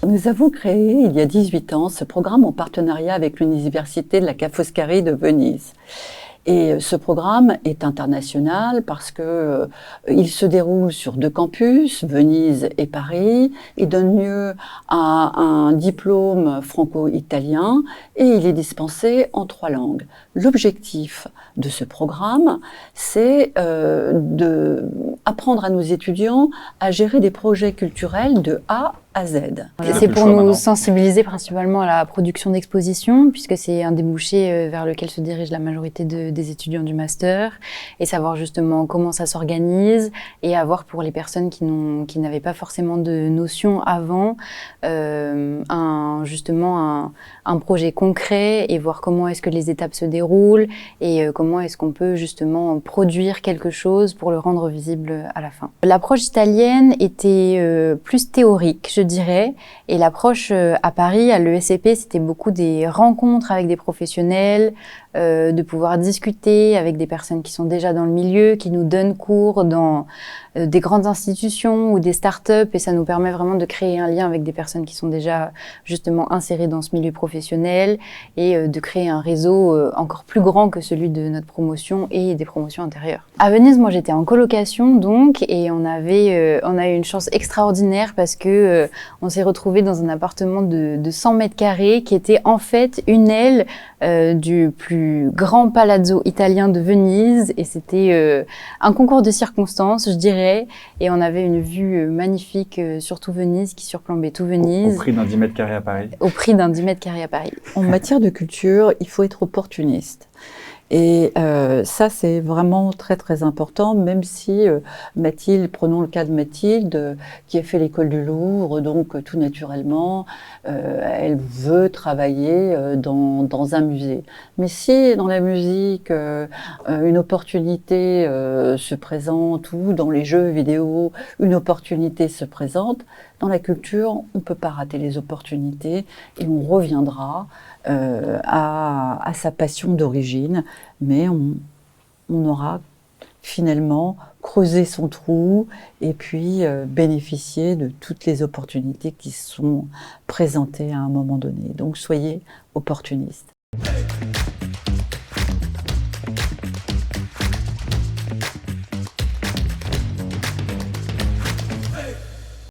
Nous avons créé, il y a 18 ans, ce programme en partenariat avec l'Université de la Ca' Foscari de Venise. Et ce programme est international parce que il se déroule sur 2 campus, Venise et Paris. Il donne lieu à un diplôme franco-italien et il est dispensé en 3 langues. L'objectif de ce programme, c'est d'apprendre à nos étudiants à gérer des projets culturels de A à Z. C'est pour nous sensibiliser principalement à la production d'expositions, puisque c'est un débouché vers lequel se dirige la majorité des étudiants du master, et savoir justement comment ça s'organise, et avoir pour les personnes qui n'avaient pas forcément de notion avant, justement un projet concret, et voir comment est-ce que les étapes se déroulent, et comment est-ce qu'on peut justement produire quelque chose pour le rendre visible à la fin. L'approche italienne était plus théorique, je dirais, et l'approche à Paris, à l'ESCP, c'était beaucoup des rencontres avec des professionnels, de pouvoir discuter avec des personnes qui sont déjà dans le milieu, qui nous donnent cours dans des grandes institutions ou des startups, et ça nous permet vraiment de créer un lien avec des personnes qui sont déjà justement insérées dans ce milieu professionnel, et de créer un réseau encore plus grand que celui de notre promotion et des promotions intérieures. À Venise, moi j'étais en colocation donc, et on a eu une chance extraordinaire parce que on s'est retrouvés dans un appartement de 100 mètres carrés qui était en fait une aile du plus grand palazzo italien de Venise, et c'était un concours de circonstances, je dirais, et on avait une vue magnifique sur tout Venise, qui surplombait tout Venise. Au prix d'un 10 mètres carrés à Paris. Au prix d'un 10 mètres carrés à Paris. En matière de culture, il faut être opportuniste. Et ça, c'est vraiment très très important, même si Mathilde, prenons le cas de Mathilde, qui a fait l'école du Louvre, donc tout naturellement, elle veut travailler dans un musée. Mais si dans la musique, une opportunité se présente, ou dans les jeux vidéo, une opportunité se présente, dans la culture, on ne peut pas rater les opportunités et on reviendra à sa passion d'origine, mais on aura finalement creusé son trou et puis bénéficié de toutes les opportunités qui sont présentées à un moment donné. Donc soyez opportunistes.